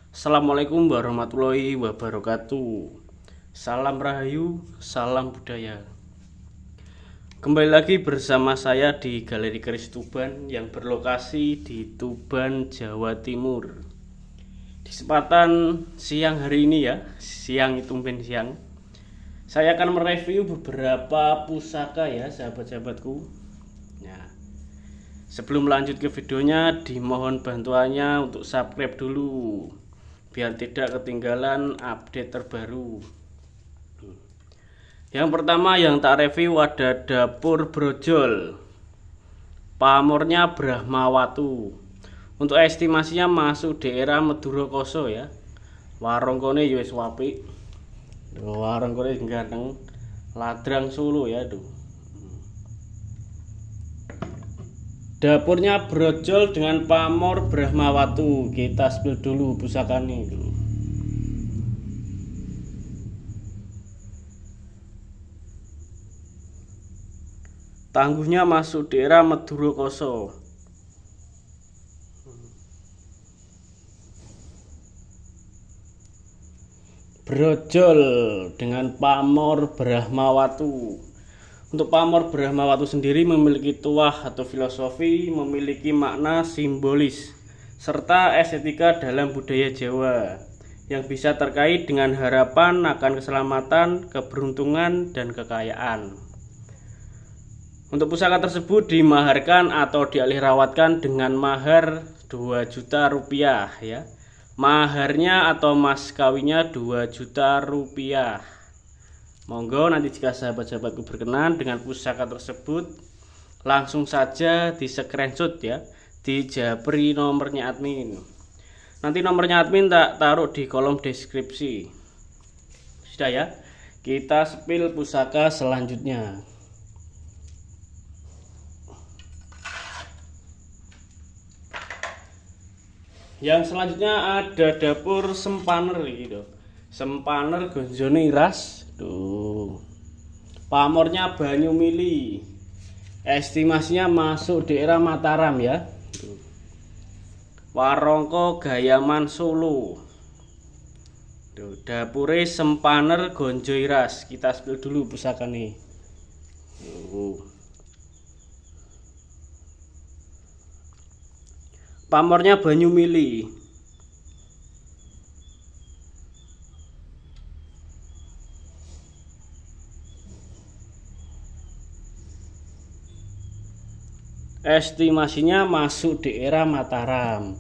Assalamualaikum warahmatullahi wabarakatuh. Salam Rahayu, salam budaya. Kembali lagi bersama saya di Galeri Keris Tuban yang berlokasi di Tuban, Jawa Timur. Di kesempatan siang hari ini ya, siang itu ben siang, saya akan mereview beberapa pusaka ya sahabat-sahabatku. Nah, sebelum lanjut ke videonya, dimohon bantuannya untuk subscribe dulu biar tidak ketinggalan update terbaru. Yang pertama yang tak review ada dapur brojol, pamornya Brahmawatu. Untuk estimasinya masuk daerah Madura Koso ya. Warung kone yo wis apik. Warung kone ganteng, Ladrang Solo ya tuh. Dapurnya brojol dengan pamor Brahmawatu. Kita spill dulu pusakanya dulu. Tangguhnya masuk daerah Madura Koso. Brojol dengan pamor Brahmawatu. Untuk pamor Brahmawatu sendiri memiliki tuah atau filosofi, memiliki makna simbolis, serta estetika dalam budaya Jawa yang bisa terkait dengan harapan akan keselamatan, keberuntungan, dan kekayaan. Untuk pusaka tersebut dimaharkan atau dialihrawatkan dengan mahar 2 juta rupiah ya. Maharnya atau mas kawinnya 2 juta rupiah. Monggo nanti jika sahabat-sahabatku berkenan dengan pusaka tersebut, langsung saja di screenshot ya, di japri nomornya admin. Nanti nomornya admin tak taruh di kolom deskripsi. Sudah ya, kita spill pusaka selanjutnya. Yang selanjutnya ada dapur sempaner gitu. Sempaner gonjone iras. Tuh. Pamornya Banyumili. Estimasinya masuk daerah Mataram ya. Tuh. Warongko Gayaman Solo. Tuh, dapure sempaner gonjo iras. Kita spill dulu pusaka nih. Tuh. Pamornya Banyumili. Estimasinya masuk daerah Mataram.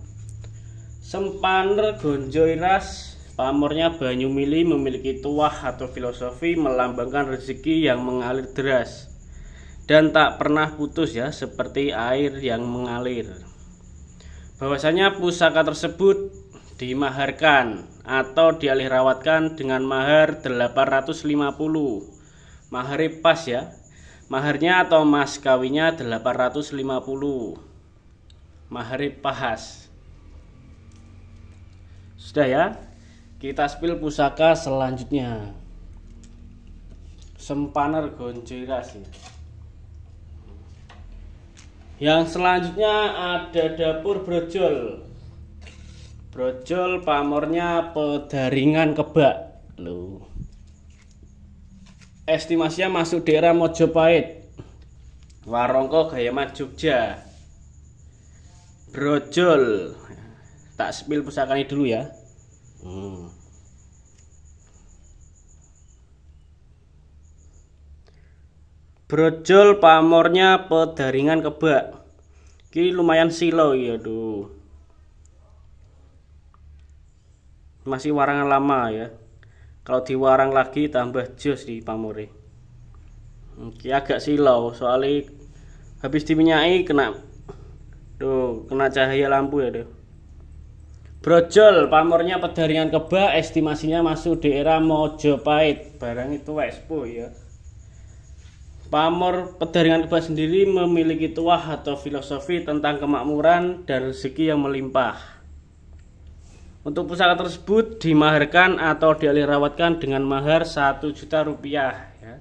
Sempaner gonjo iras, pamornya Banyumili memiliki tuah atau filosofi melambangkan rezeki yang mengalir deras dan tak pernah putus ya, seperti air yang mengalir. Bahwasanya pusaka tersebut dimaharkan atau dialihrawatkan dengan mahar 850. Mahar pas ya. Maharnya atau mas kawinnya 850. Mahar pas. Sudah ya. Kita spill pusaka selanjutnya. Sempaner gonjo iras ya. Yang selanjutnya ada dapur brojol. Brojol pamornya Pedaringan Kebak. Loh. Estimasinya masuk daerah Mojopahit. Warongko Gayaman Jogja. Brojol. Tak spill pusakanya dulu ya. Brojol pamornya Pedaringan Kebak. Ki lumayan silo ya tuh. Masih warangan lama ya. Kalau diwarang lagi tambah jos di pamore. Ki agak silau soalnya habis diminyai kena cahaya lampu ya tuh. Brojol pamornya Pedaringan Kebak, estimasinya masuk daerah Mojopahit. Barang itu expo ya. Pamor Pedaringan Kebak sendiri memiliki tuah atau filosofi tentang kemakmuran dan rezeki yang melimpah. Untuk pusaka tersebut dimaharkan atau dialihrawatkan dengan mahar 1 juta rupiah ya.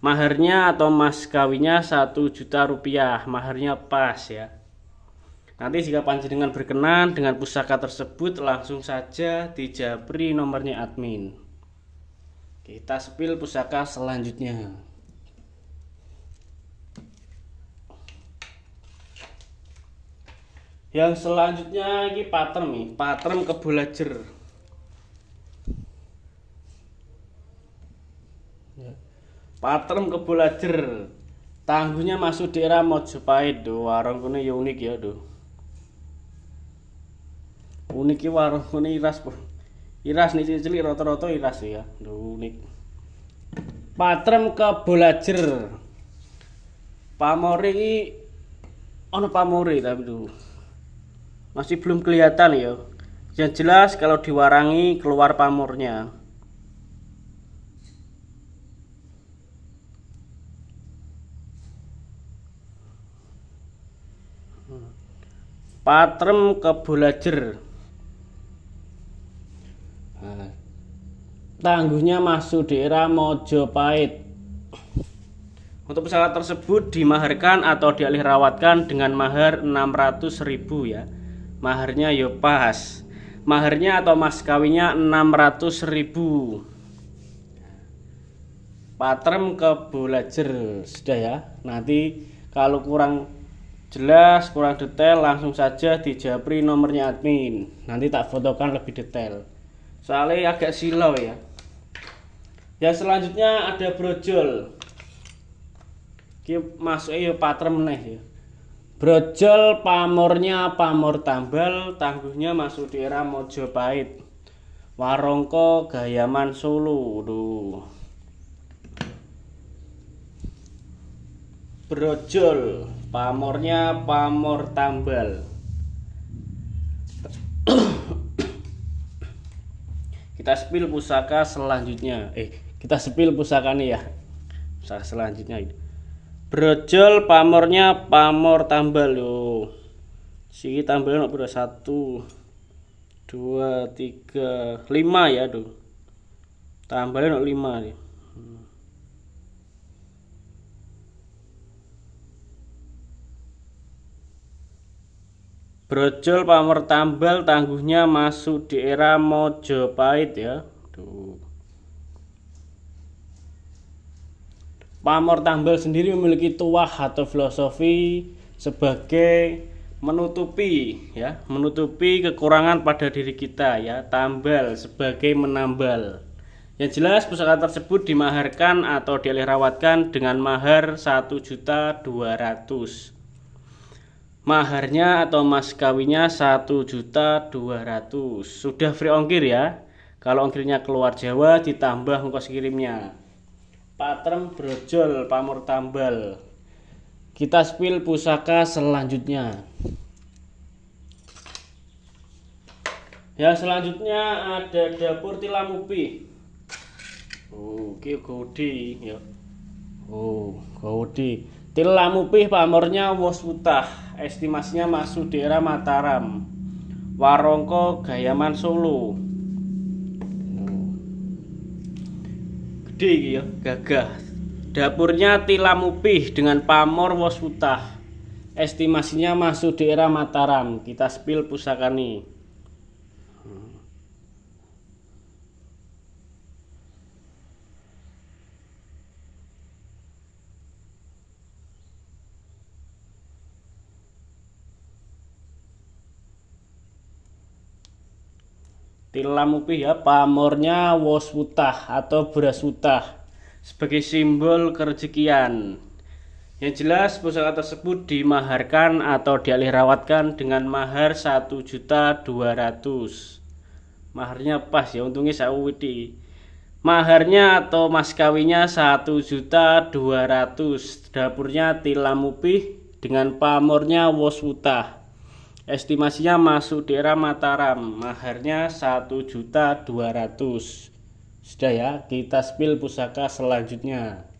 Maharnya atau mas kawinnya 1 juta rupiah. Maharnya pas ya. Nanti jika panjenengan berkenan dengan pusaka tersebut, langsung saja dijapri nomornya admin. Kita spill pusaka selanjutnya. Yang selanjutnya ini patrem nih, patrem kebolajer. Patrem kebolajer. Tangguhnya masuk daerah Mojopahit. Warung kene ya unik ya, unik ki warung kene iras. Iras nih cilik rata-rata iras ya. Unik. Patrem kebolajer. Pamore iki ana pamore tapi masih belum kelihatan ya. Yang jelas kalau diwarangi keluar pamornya. Patrem kebolajer. Tangguhnya masuk daerah Mojopahit. Untuk pusaka tersebut dimaharkan atau dialihrawatkan dengan mahar 600.000 ya. Maharnya yo pas. Maharnya atau mas kawinnya 600.000. Patrem kebolajer sudah ya. Nanti kalau kurang jelas, kurang detail, langsung saja dijapri nomornya admin. Nanti tak fotokan lebih detail. Soalnya agak silau ya. Yang selanjutnya ada brojol. Ki masuknya patrem meneh ya. Brojol pamornya pamor tambal, tangguhnya masuk daerah Mojopahit. Warongko Gayaman Solo. Brojol pamornya pamor tambal. Kita spill pusaka selanjutnya. Kita spill pusaka nih ya. Pusaka selanjutnya ini. Brojol pamornya pamor tambal loh. Siki tambalnya berapa? 1 2 3 5 ya tuh. Tambalnya 5 nih. Brojol pamor tambal, tangguhnya masuk daerah Mojopahit ya. Tuh. Pamor tambal sendiri memiliki tuah atau filosofi sebagai menutupi ya, menutupi kekurangan pada diri kita ya. Tambal sebagai menambal. Yang jelas pusaka tersebut dimaharkan atau dialihrawatkan dengan mahar 1.200.000. Maharnya atau mas kawinnya 1.200.000. Sudah free ongkir ya. Kalau ongkirnya keluar Jawa ditambah ongkos kirimnya. Patrem brojol pamor tambal. Kita spill pusaka selanjutnya. Yang selanjutnya ada dapur Tilamupi. Oke, godi ya. Godi. Tilamupi pamornya Wosutah. Estimasinya masuk daerah Mataram. Warongko Gayaman Solo. Gede ya, gagah. Dapurnya Tilamupi dengan pamor Wosutah. Estimasinya masuk daerah Mataram. Kita spill pusaka nih. Tilamupi ya, pamornya Wosutah atau beras utah sebagai simbol kerejekian. Yang jelas pusaka tersebut dimaharkan atau dialihrawatkan dengan mahar 1.200.000. Maharnya pas ya, untungnya saya widi. Maharnya atau mas kawinnya 1.200.000. Dapurnya Tilamupi dengan pamornya Wosutah. Estimasinya masuk daerah Mataram. Maharnya 1.200.000. Sudah ya, kita spill pusaka selanjutnya.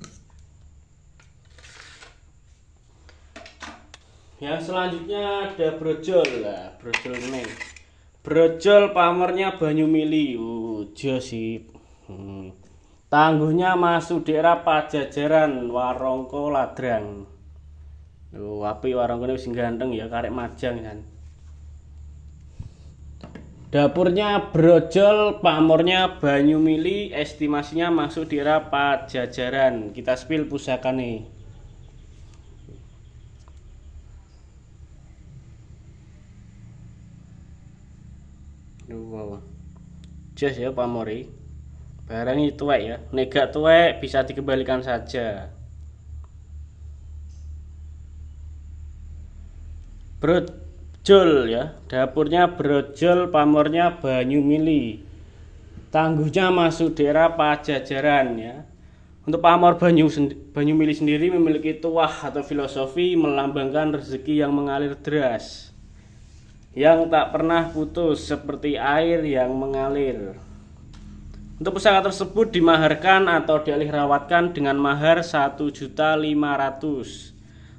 Yang selanjutnya ada brojol lah, brojol ini. Brojol pamornya Banyumili. Josip. Tangguhnya masuk daerah Pajajaran, Warongko Ladrang. Apik warung kene wis ganteng ya, karek majang kan. Dapurnya brojol, pamornya Banyumili, estimasinya masuk di era Pajajaran. Kita spill pusakane. Wow. Jos ya pamori. Barang itu tuwek ya. Nek gak tuwek bisa dikembalikan saja. Brojol ya. Dapurnya brojol, pamornya Banyumili. Tangguhnya masuk daerah Pajajaran ya. Untuk pamor Banyumili sendiri memiliki tuah atau filosofi melambangkan rezeki yang mengalir deras, yang tak pernah putus seperti air yang mengalir. Untuk pusaka tersebut dimaharkan atau dialihrawatkan dengan mahar 1.500.000.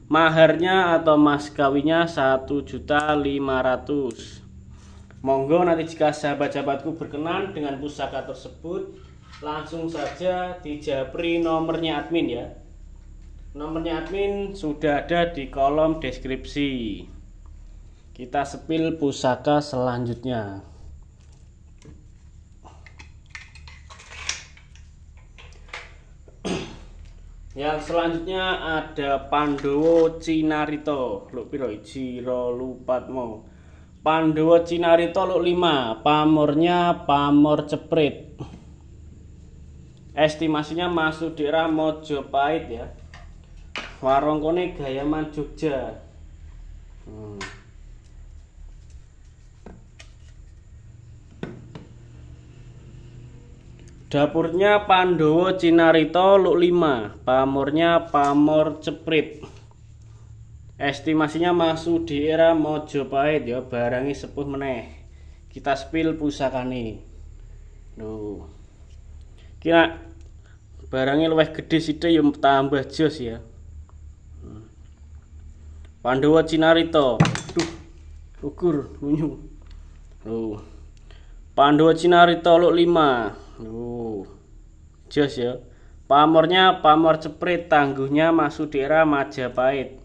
Maharnya atau mas kawinnya 1.500.000. Monggo nanti jika sahabat-sahabatku berkenan dengan pusaka tersebut, langsung saja dijapri nomornya admin ya. Nomornya admin sudah ada di kolom deskripsi. Kita spill pusaka selanjutnya. Yang selanjutnya ada Pandowo Cinarito. Luk piro Jiro Lupatmo. Pandowo Cinarito luk 5. Pamornya pamor ceprit. Estimasinya masuk daerah Mojopahit ya. Warung kone Gayaman Jogja. Dapurnya Pandowo Cinarito luk 5. Pamornya pamor ceprit. Estimasinya masuk di era Mojopahit ya, barangi sepuh meneh. Kita spill pusakane. Loh. Kira barangnya luwih gede sithik ya tambah jos ya. Pandowo Cinarito. Duh. Ukur lunyu. Loh. Pandowo Cinarito luk 5. Jos ya. Pamornya pamor ceprit, tangguhnya masuk daerah Majapahit.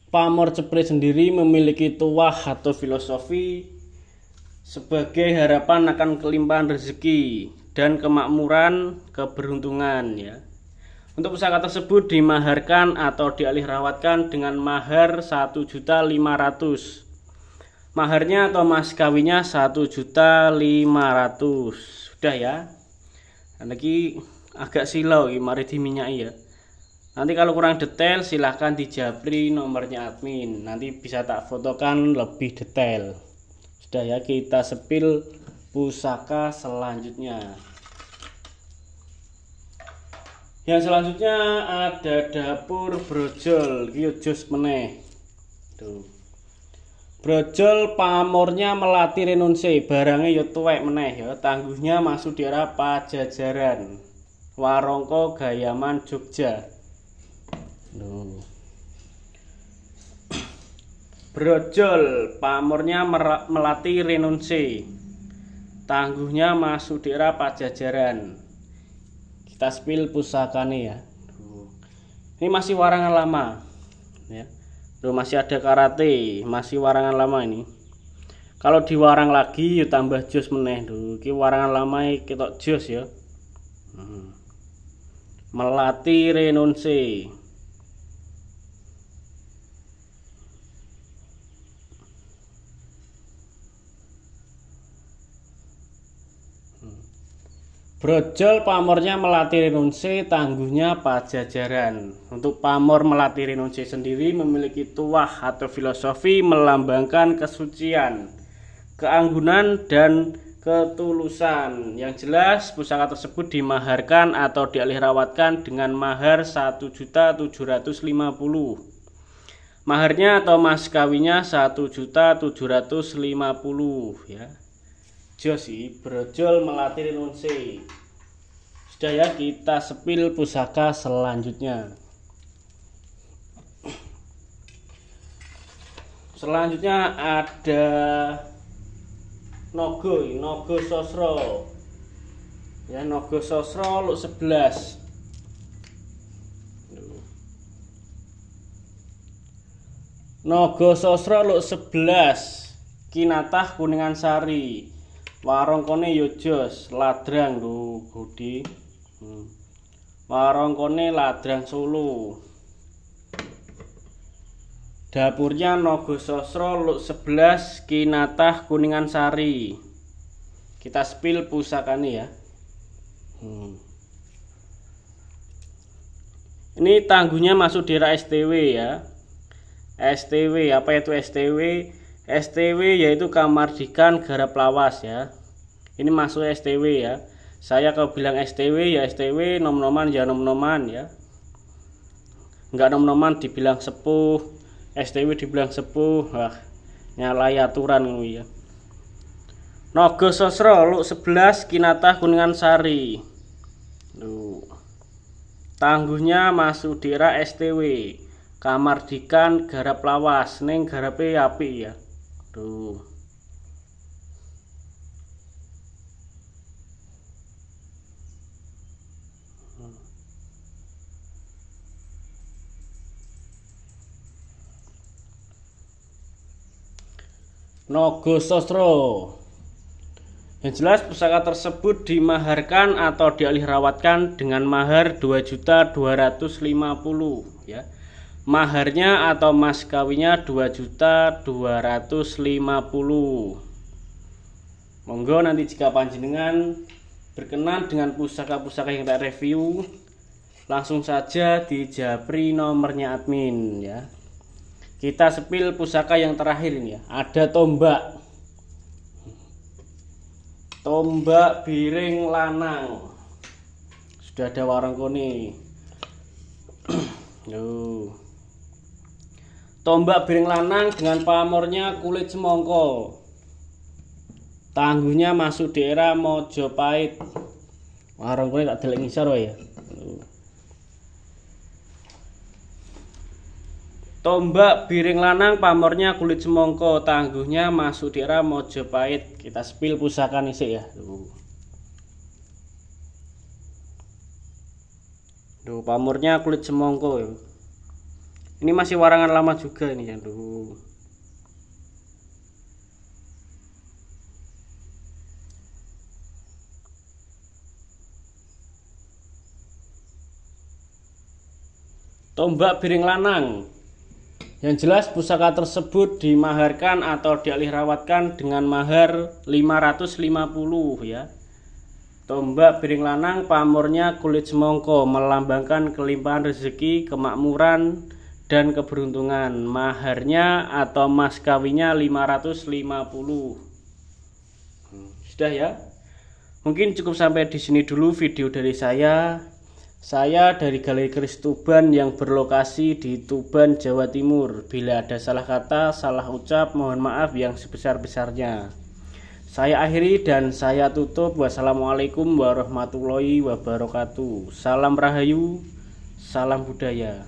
Pamor ceprit sendiri memiliki tuah atau filosofi sebagai harapan akan kelimpahan rezeki dan kemakmuran, keberuntungan ya. Untuk pusaka tersebut dimaharkan atau dialihrawatkan dengan mahar 1.500.000. Maharnya atau mas kawinnya 1.500.000. Sudah ya. Lagi agak silau ini, mari diminyai ya. Nanti kalau kurang detail silahkan dijabri nomornya admin. Nanti bisa tak fotokan lebih detail. Sudah ya, kita spill pusaka selanjutnya. Yang selanjutnya ada dapur brojol, iki jos meneh. Tuh. Brojol pamornya Melati Renunse, barangnya yo tuwek meneh ya, tangguhnya masuk daerah Pajajaran. Warongko Gayaman Jogja. Tuh. Brojol pamornya Melati Renunse. Tangguhnya masuk daerah Pajajaran. Kita spill pusakane ya. Ini masih warangan lama ya. Masih ada karate, masih warangan lama ini. Kalau diwarang lagi ya tambah jos meneh. Iki warangan lama ketok jos ya. Melati Renunse. Brojol pamornya Melati Renunse, tangguhnya Pajajaran. Untuk pamor Melati Renunse sendiri memiliki tuah atau filosofi melambangkan kesucian, keanggunan dan ketulusan. Yang jelas pusaka tersebut dimaharkan atau dialihrawatkan dengan mahar 1.750.000. Maharnya atau mas kawinnya 1.750.000 ya. Josi brojol Melati Renunse. Sudah ya, kita spill pusaka selanjutnya. Selanjutnya ada Naga Sasra. Ya, Naga Sasra luk 11. Naga Sasra luk 11. Kinatah Kuningan Sari. Warongkone yo jos, Ladrang lho, Budi. Warongkone Ladrang Solo. Dapurnya Naga Sasra luk 11 Kinatah Kuningan Sari. Kita spill pusakane ya. Ini tangguhnya masuk daerah STW ya. STW, apa itu STW? STW yaitu Kamardikan Garap Lawas ya. Ini masuk STW ya. Saya kalau bilang STW ya STW, nom-noman ya nom-noman ya. Enggak nom-noman dibilang sepuh, STW dibilang sepuh. Wah, nyalai aturan ngono ya. Naga Sasra luk 11 Kinatah Kuningan Sari. Tuh. Tangguhnya masuk daerah STW. Kamardikan Garap Lawas, ning garape apik ya. Tuh. Naga Sasra. Yang jelas pusaka tersebut dimaharkan atau dialihrawatkan dengan mahar 2.250.000 ya. Maharnya atau mas kawinnya 2.250.000. Monggo nanti jika panjenengan berkenan dengan pusaka-pusaka yang tak review, langsung saja di japri nomornya admin ya. Kita sepil pusaka yang terakhir ini ya. Ada tombak. Tombak Biring Lanang. Sudah ada warongkone. Tombak Biring Lanang dengan pamornya kulit semongko. Tangguhnya masuk daerah Mojopahit. Warongkone tak delek ngisor ya. Tombak Biring Lanang pamornya kulit semongko, tangguhnya masuk daerah Mojopahit. Kita spill pusaka nisik ya. Duh, pamornya kulit semongko ya. Ini masih warangan lama juga ini ya. Duh. Tombak Biring Lanang. Yang jelas pusaka tersebut dimaharkan atau dialihrawatkan dengan mahar 550 ya. Tombak Biring Lanang pamornya kulit semongko, melambangkan kelimpahan rezeki, kemakmuran dan keberuntungan. Maharnya atau mas kawinnya 550. Sudah ya. Mungkin cukup sampai di sini dulu video dari saya. Saya dari Galeri Keris Tuban yang berlokasi di Tuban, Jawa Timur. Bila ada salah kata, salah ucap, mohon maaf yang sebesar-besarnya. Saya akhiri dan saya tutup. Wassalamualaikum warahmatullahi wabarakatuh. Salam Rahayu, salam budaya.